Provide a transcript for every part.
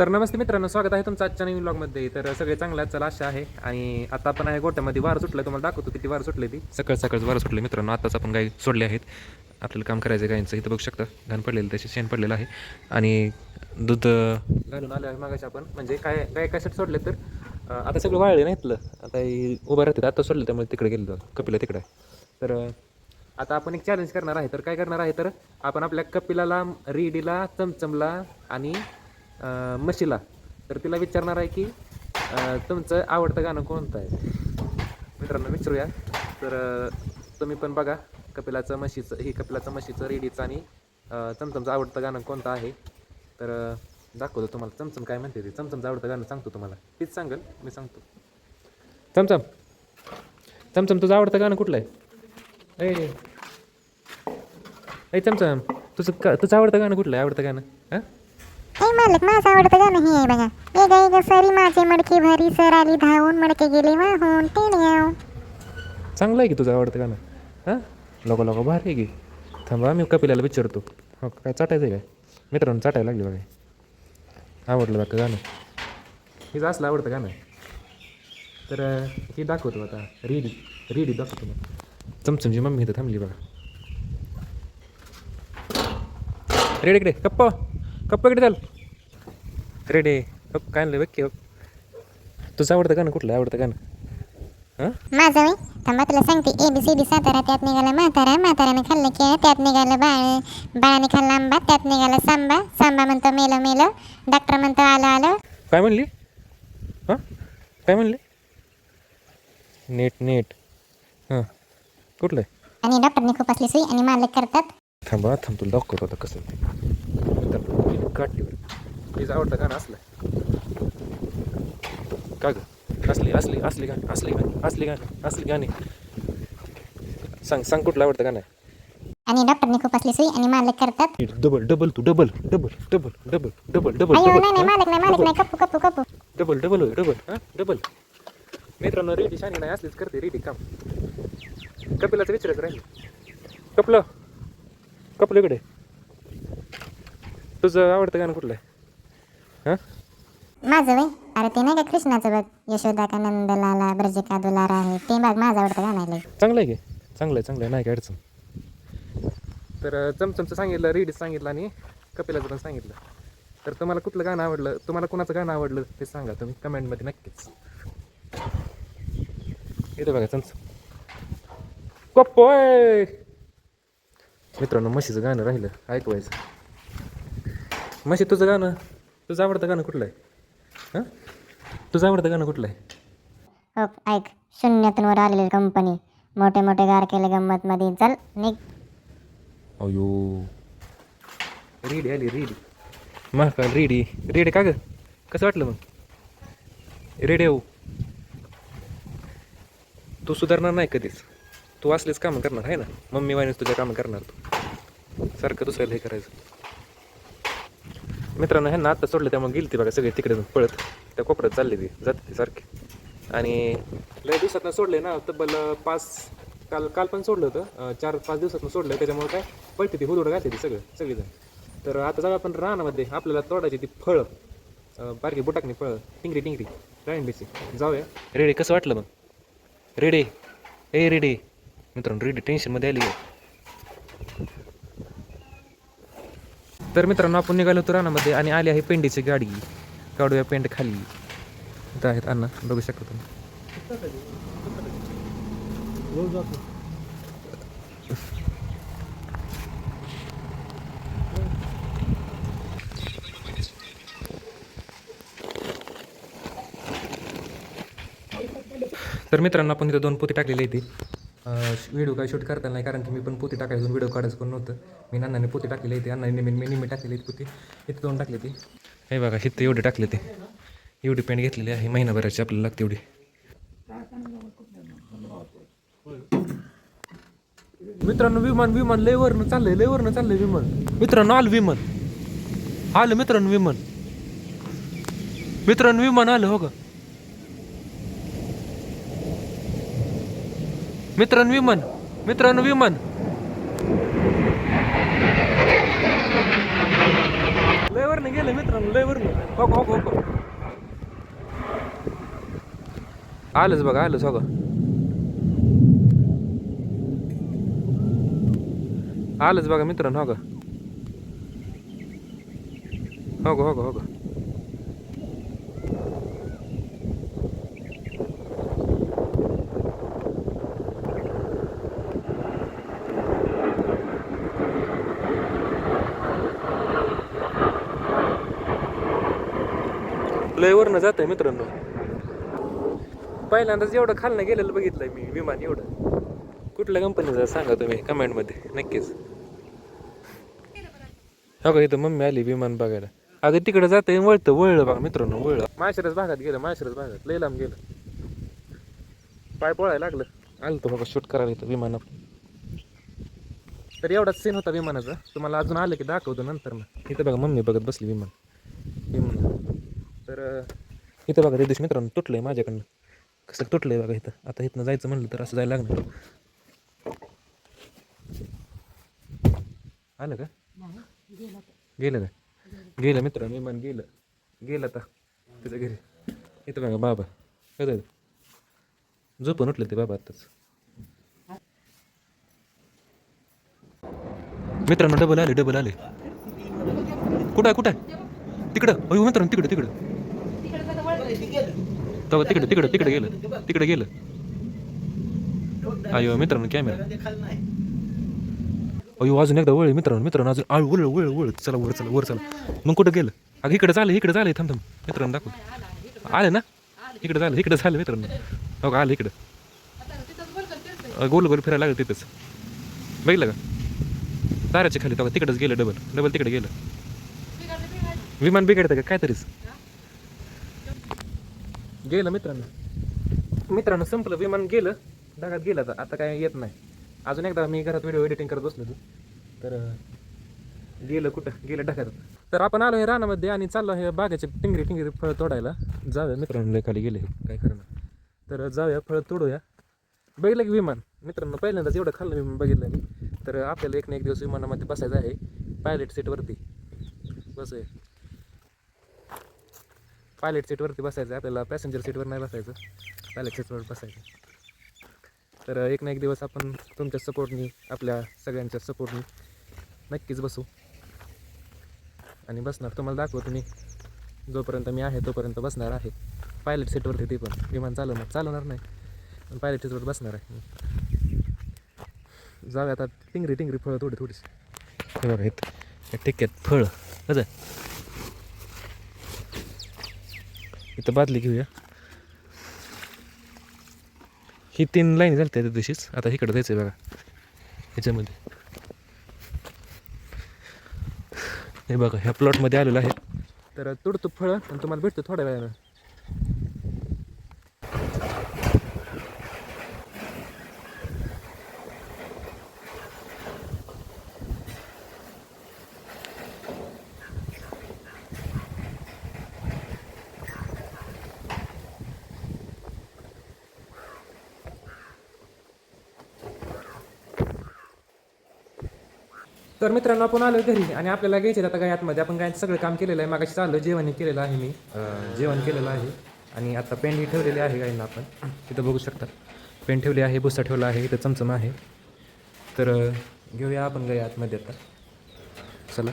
तर नमस्ते मित्रांनो, स्वागत आहे तुमचं आजच्या नवीन व्लॉगमध्ये. तर सगळे चांगलं चला आशा आहे. आणि आता आपण आहे गोट्यामध्ये वारं सुटलं, तुम्हाला दाखवतो किती वारं सुटले ती. सकाळच वारं सुटले मित्रांनो. आताच आपण गाई सोडले आहेत, आपल्याला काम करायचं गायींचं. इथं बघू शकता घाण पडलेलं, त्याचे शेण पडलेलं आहे. आणि दूध घालून आलं आहे मागाशी आपण. म्हणजे काय गाय कशासाठी सोडले तर आता सगळं वाळले नाही इथलं. आता उभं राहते, आता सोडलं त्यामुळे तिकडे गेलं, कपिला तिकडे आहे. तर आता आपण एक चॅलेंज करणार आहे. तर काय करणार आहे तर आपण आपल्या कपिलाला, रेडीला, चमचमला आणि म्हशीला तर तिला विचारणार आहे की तुमचं आवडतं गाणं कोणतं आहे. मित्रांनो विचारूया. तर तुम्ही पण बघा कपिलाचं, म्हशीचं, रेडीचं आणि चमचमचं आवडतं गाणं कोणतं आहे. तर दाखवतो तुम्हाला चमचम काय म्हणते. ते चमचमचं आवडतं गाणं सांगतो तुम्हाला, तीच सांगेल मी सांगतो. चमचम चमचम तुझं आवडतं गाणं कुठलं आहे? ए चमचम, तुझं आवडतं गाणं कुठलं आहे? आवडतं गाणं हां? ए मालक, माझं आवडतं गाणं हे आहे बघा. ए गाई ग सरी माझे मडके भरी, सर आली धावून मडके गेले वाहून टेण्याव. चांगलं आहे की तुझं आवडतं गाणं. हां, लोक भारी आहे की. थांबा मी कपिलाला विचारतो. हो काय चाटायचं आहे काय? मित्रांनो चाटायला लागली बघा. आवडलं बघा गाणं, हिचं असलं आवडतं गाणं. तर हे दाखवतो आता. रेडी दाखवतो मग. चमचमची मम्मी इथं थांबली बघा. रेडी इकडे, कप्प इकडे चाल. रेडी कप काय आणलं बघ की. तुझं आवडतं गाणं कुठलं? आवडतं गाणं हां? माझं वय थांबा तुला सांगते. ABCD सातारा, त्यात निघाला म्हातारा, म्हाताऱ्याने खाल्लं केळ, त्यात निघालं बाळ, बाळाने खाल्ला आंबा, त्यात निघाला सांबा, सांबा म्हणतो मेलो, डॉक्टर म्हणतो आलो. काय म्हणली? हां काय म्हणली? नीट हां कुठलं आहे? आणि डॉक्टरने खूप असली सुई आणि मालक करतात. थांबा तुला दाखवतो आता कसं ते काठीवर. तिचं आवडतं गाणं असलं का गं? असली गाणी सांग कुठलं आवडतं गाणं आहे? आणि डॉक्टरने खूप असली सुई आणि मालक करतात. डबल अयो नाही मालक नाही, कप्पू. डबल. मित्रांनो रेडी शानी नाही, असलीच करते रेडी काम. कपिलाचं विचारायचं राहिलं. कपलं इकडे. तुझं आवडतं गाणं कुठलं आहे? हां माझं वय अरे ते नाही का कृष्णाचं बघ, यशोदा का नंद लाला ब्रज का दुलारा आहे, ते बघ माझं आवडतं गाणं आहे. चांगलं आहे की, चांगलं आहे नाही काय अडचण. तर चमचमचं सांगितलं, रेडीचं सांगितलं आणि कपिलाचं पण सांगितलं. तर तुम्हाला कुठलं गाणं आवडलं, तुम्हाला कुणाचं गाणं आवडलं ते सांगा तुम्ही कमेंटमध्ये नक्कीच. इथं बघा चमचम कप्पोय. मित्रांनो म्हशीचं गाणं राहिलं ऐकवायचं. म्हशी तुझं आवडतं गाणं कुठलं आहे? हां तुझं आवडतं गाणं कुठलं आहे? हो ऐक, शून्यातून वर आलेली कंपनी, मोठे गार केले गंमत मध्ये, चल निघ. अयो रेडी आली महाकाल रेडी का गं? कसं वाटलं मग? रेडी येऊ. तू सुधारणार नाही कधीच, तू असलेच कामं करणार आहे ना. मम्मी वाईनच तुझ्या कामं करणार तू, सारखं दुसऱ्याला हे करायचं. मित्रांनो ह्यांना आत्ता सोडलं त्यामुळे गेली ती बघा सगळे तिकडे पळत त्या कोपऱ्यात चालली ती, जाते ती सारखी. आणि लय दिवसातनं सोडले ना, तब्बल 5 काल पण सोडलं होतं. 4-5 दिवसातनं सोडलं, त्याच्यामुळे काय पळते ती, हुदोड घालते ती सगळीजण. तर आता जाऊ आपण रानामध्ये, आपल्याला तोडायची ती फळं, बारकी बुटाकनी फळं, टिंगरी डाळिंबीची. जाऊया. रेडी कसं वाटलं मग? रेडी मित्रांनो, रेडी टेन्शनमध्ये आली आहे. तर मित्रांनो आपण निघालो होतो रानामध्ये आणि आली आहे पेंडीची गाडी. काढूया पेंड खाली. इथं आहेत अण्णा, बघू शकता तुम्ही. तर मित्रांनो आपण इथं 2 पोती टाकलेली आहे. ती व्हिडिओ काय शूट करता नाही, कारण की मी पण पोती टाकायचं, व्हिडिओ काढायचं पण नव्हतं. मी नानाने पोती टाकलेली आहे. अण्णाने मी निम्मी टाकलेली आहे पोती. इथं 2 टाकले ती. हे बघा इथं एवढे टाकले ते. एवढी पेंट घेतलेली आहे, महिनाभराची आपल्याला लागते एवढी. मित्रांनो विमान लय वरनं चाललंय विमान. मित्रांनो आलं विमान. मित्रांनो विमान आलं हो का. मित्रांनो विमान लय वरनं गेलं. आलं मित्रांनो लय वरून हो हो हो हो आलंच बघा आलंच हो का आलंच बघा मित्रांनो हो का हो का हो का हो का लय वरनं जात आहे मित्रांनो पहिल्यांदाच एवढं खालनं गेलेलं बघितलंय मी विमान एवढं कुठल्या कंपनीचं सांगा तुम्ही कमेंटमध्ये नक्कीच हो का इथं मम्मी आली विमान बघायला अगं तिकडे जाते वळलं बघा मित्रांनो वळलं माळशिरस भागात गेलं माळशिरस भागात लय लांब गेलं पाय पळायला लागलं आलं तो बघा शूट करायला इथं विमानात तर एवढाच सीन होता विमानाचा तुम्हाला अजून आलं की दाखवतो नंतर मग इथं बघा मम्मी बघत बसली विमान तर इथं बघा रिदेश मित्रांनो तुटलंय माझ्याकडनं कसं तुटलंय बघा इथं आता इथनं जायचं म्हणलं तर असं जायला लागणार आलं का गेलं का गेलं मित्रांनो विमान गेलं आता त्याच्या घरी इथं बघा बाबा कसं झोपून उठले ते बाबा आताच मित्रांनो डबल आले कुठं तिकडं अयो मित्रांनो तिकडं तिकडे गेलं अयो मित्रांनो कॅमेरा अयो अजून एकदा वळ मित्रांनो अजून वळ चला वर चला मग कुठं गेलं अगं इकडे झालं थांब मित्रांनो दाखव आले ना इकडे झालं मित्रांनो हो का आलं इकडं गोल फिरायला लागलं तिथंच बघितलं का ताराच्या खाली तेव्हा तिकडंच गेलं डबल तिकडे गेलं विमान बिघडतं का काय तरीच गेलं मित्रांनो संपलं विमान गेलं ढगात गेलं आता काय येत नाही अजून एकदा मी घरात व्हिडिओ एडिटिंग करत बसलो तर गेलं ढगात तर आपण आलो हे रानामध्ये आणि चाललो हे बागाचे टिंगरी फळं तोडायला जाऊया मित्रांनो लय खाली गेले काय करणार तर जाऊया फळं तोडूया बघितलं की विमान मित्रांनो पहिल्यांदाच एवढं खाल्लं विमान बघितलं मी तर आपल्याला एक ना एक दिवस विमानामध्ये बसायचं आहे पायलट सीटवरती बसायचं आपल्याला पॅसेंजर सीटवर नाही बसायचं पायलट सीटवर बसायचं तर एक ना एक दिवस आपण तुमच्या सपोर्टनी आपल्या सगळ्यांच्या सपोर्टनी नक्कीच बसू आणि बसणार तुम्हाला दाखवतो मी जोपर्यंत मी आहे तोपर्यंत बसणार आहे पायलट सीटवरती ते पण विमान चालवणार नाही पण पायलट सीटवर बसणार आहे जाऊया आता टिंगरी फळं थोडीशी हे बघा इथं टिक्क्यात फळं कसं इथं बादली घेऊया ही 3 लाईन झाली त्या दिवशीच आता इकडं जायचं आहे बघा ह्याच्यामध्ये हे बघा ह्या प्लॉटमध्ये आलेलं आहे तर तुडतो फळं आणि तुम्हाला भेटतो थोड्या वेळानं तर मित्रांनो आपण आलो घरी आणि आपल्याला घ्यायचे आता गायातमध्ये आपण गायचं सगळं काम केलेलं आहे मागाशी चाललं जेवण केलेलं आहे मी जेवण केलेलं आहे आणि आता पेंट ही ठेवलेली आहे गायींना आपण इथं बघू शकता पेंट ठेवली आहे भुसा ठेवला आहे इथं चमचम आहे तर घेऊया आपण गाय आतमध्ये आता चला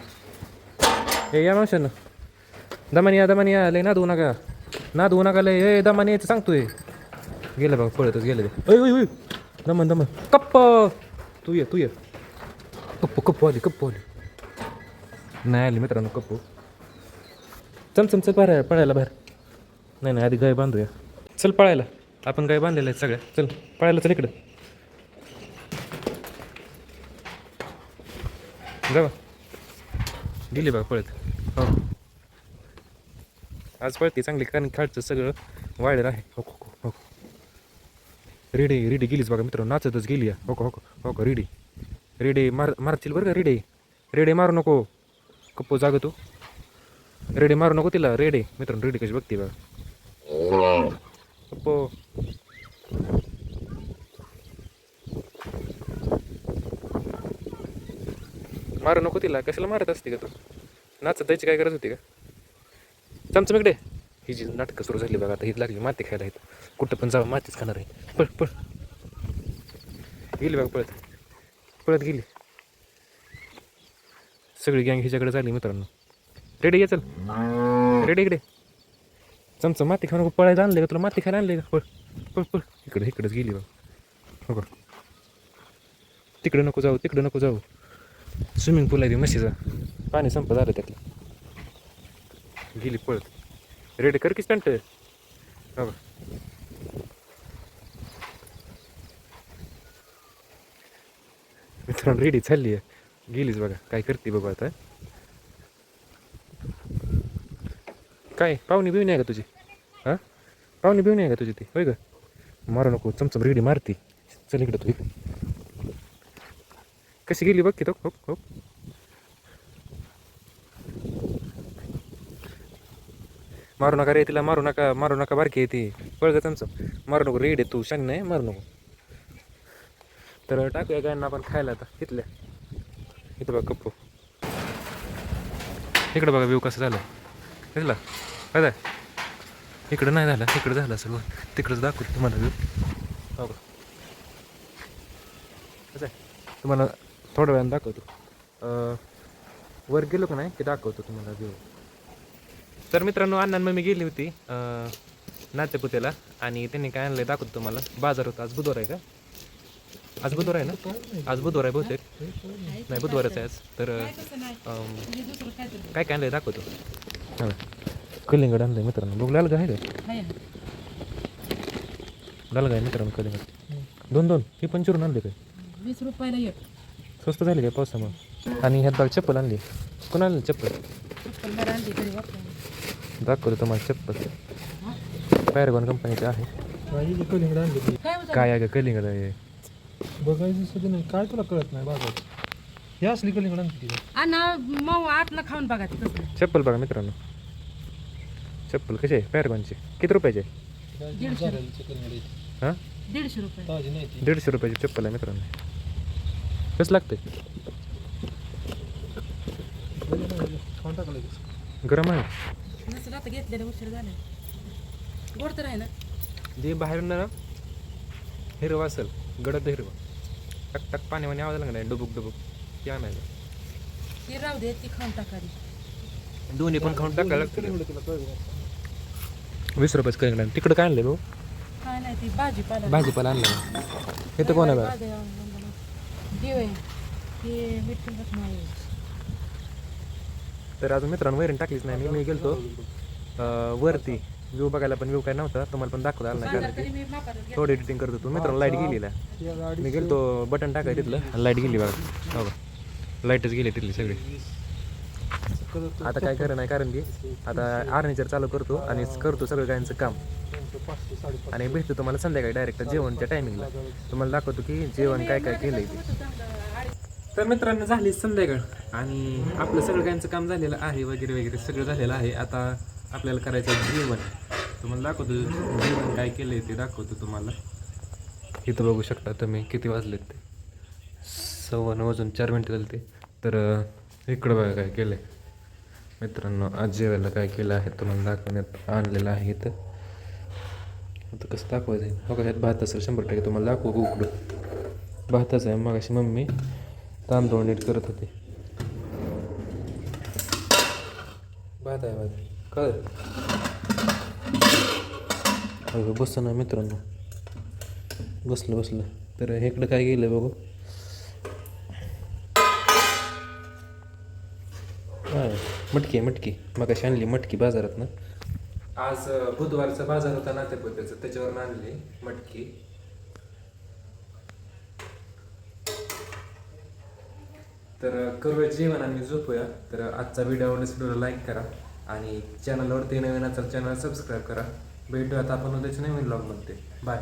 हे या मावशानं दमानी या लय नादवू नका लय हे दमानी यायचं सांगतोय गेलं बघा पळतच गेलं ते ओय दमन कप्प तू ये कप्पू आली नाही आली मित्रांनो कप्पू चल पळायला बाहेर नाही आधी गाय बांधूया चल पळायला आपण गाय बांधलेलं आहे सगळ्या चल पळायला चल इकडं जावा गेली बघा पळत हो आज पळते चांगली कारण खालचं सगळं वाढेल आहे हो रेडी गेलीच बघा मित्रांनो नाचतच गेली हो रेडे मारतील बरं का रेडे मारू नको कप्पू जाग तू रेडे मारू नको तिला रेडे मित्रांनो रेडे कशी बघते बघा कप्पू मारू नको तिला कशाला मारत असते का तू नाचत द्यायची काय गरज होती का चमचम इकडे. ही जी नाटकं सुरू झाली बघा आता, ही लागली माती खायला इथं. कुठं पण जावं मातीच खाणार आहे. पळ पळ गेली बघा, पळत पळत गेली. सगळी गँग हिच्याकडे झाली मित्रांनो. रेडी ये चल, रेडी इकडे. चमचम माती खाऊ नको, पळायला आणले का तुला? माती खायला आणले का? पळ पळ पळ. इकडेच गेली बघ. हो का, तिकडे नको जाऊ, तिकडे नको जाऊ. स्विमिंग पूल आहे ती म्हशीचा, पाणी संपत आलं त्यातलं. गेली पळत. रेडी कर की स्टंट. हो का, मित्रांनो रेडी चालली आहे. गेलीच बघा, काय करते बघू आता. काय पाहुणी बिवणी आहे का तुझी? हां, पाहुणी बिवणी आहे का तुझी ती? होय का, मारू नको. चमचम रेडी मारती. चल इकडं तू. कशी गेली बघ की तो. हो हो, मारू नका रे तिला, मारू नका बारकी आहे ती. पळ ग चमचम, मारू नको. रेडी तू, शान नाही, मारू नको. तर टाकूया गायना आपण खायला आता इथल्या. इथं बघा कप्पू. इकडं बघा व्ह्यू कसं झालं दिसला काय? इकडं नाही झालं, इकडं झालं सर्व. तिकडंच दाखवतो तुम्हाला व्ह्यू. हो का, कसं आहे तुम्हाला थोड्या वेळानं दाखवतो. वर गेलो का नाही ते दाखवतो तुम्हाला व्ह्यू. तर मित्रांनो, अण्णा मम्मी गेली होती नातेपुतेला, आणि त्यांनी काय आणलं दाखवतो तुम्हाला. बाजार होता आज. बुधवार आहे का? आज बुधवार आहे ना? आज बुधवार आहे बहुतेक. नाही, बुधवारच आहे आज. तर काय काय आणलं दाखवतो. हां, कलिंगड आणलं मित्रांनो. बघ लाल आहे काय? लाल आहे मित्रांनो कलिंगड. 2 हे पण चिरून आणले काय? 20 रुपयाला एक. स्वस्त झाली काय पावसामुळे? आणि ह्यात बघ चप्पल आणली. कोण आणली चप्पल? चप्पल आणली तरी वापरायला. दाखवतो तुम्हाला चप्पल. पॅरागॉन कंपनीचे आहे. कलिंगड आणली. काय आहे का कलिंगड आहे? बघायचं सुद्धा नाही, काय तुला कळत नाही बाजारात. हे असली कलिंगड आणते तिला. आणि मऊ आतला खाऊन बघा ते कसं. चप्पल बघा मित्रांनो. चप्पल कशी आहे? पॅरागॉनची. किती रुपयाची आहे? 150. हां, 150 रुपये. ताजी नाही ती. 150 रुपयाची चप्पल आहे मित्रांनो. कसं लागतंय? खाऊन टाकलं की. गरम आहे. नसलं आता घेतलेलं उशीर झालं. गोड तर आहे ना. जे बाहेरून ना हिरवं असेल, गडद हिरवं, टक टक पाणी आवाज लागला नाही, डुबुक डुबुक, ते आणायचं. ती राहू दे, ती खाऊन टाकावी. दोन्ही पण खाऊन टाकायला लागतं. एवढं तुला कळलं नाही. 20 रुपयाचं कलिंगड. तिकडं काय आणलं भाऊ? काय नाही, ती भाजीपाला. भाजीपाला आणलं. इथं कोण आहे बघा? देव आहे ते विठ्ठलच नाही. तर अजून मित्रांनो वैरण टाकलीच नाही. मी गेलतो वरती व्ह्यू बघायला, पण व्ह्यू काय नव्हता. तुम्हाला पण दाखवता आला नाही, कारण तरी की मी मापातच थोडं एडिटिंग करत होतो मित्रांनो. लाईट गेलेला. या गाडी मी गेलतो बटन टाकाय तिथलं, लाईट गेली बघा. हो का, लाईटच गेली तिथली सगळी. आता काय खरं नाही, कारण की आता आर्निचर चालू करतो आणि करतो सगळं गायचं काम. 500 550. आणि भेटतो तुम्हाला संध्याकाळी डायरेक्ट जेवणच्या टायमिंगला. तुम्हाला दाखवतो की जेवण काय काय केलंय ते. तर मित्रांनो, झाली संध्याकाळ आणि आपलं सगळं गायचं काम झालेलं आहे, वगैरे वगैरे सगळं झालेलं आहे. आता आपल्याला करायचं जेवण. तुम्हाला दाखवतो जेवण काय केलंय ते दाखवतो तुम्हाला. इथं बघू शकता तुम्ही किती वाजलेत ते. 9:15 झाले ते. तर इकडं बघा काय केलं आहे मित्रांनो. आज जेवायला काय केलं आहे तुम्हाला दाखवण्यात आणलेलं आहे. इथं आता कसं दाखवायचं आहे बघा. ह्यात भात असेल 100%. तुम्हाला दाखवू उकडं भातच आहे. मग अशी मम्मी तांदूळ नीट करत होती. भात आहे, भात कळ बसतं ना मित्रांनो. बसलं. तर इकडं काय गेलं बघू. मटकी मग अशी आणली मटकी बाजारात ना. आज बुधवारचा बाजार होता नातेपुत्याचा, त्याच्यावर आणली मटकी. तर करूया जेवण आणि झोपूया. तर आजचा व्हिडिओला लाईक करा आणि चॅनलवरती नवीन असेल चॅनल सबस्क्राईब करा. भेटूयात आपण उद्याच्या नवीन व्लॉगमध्ये. बाय.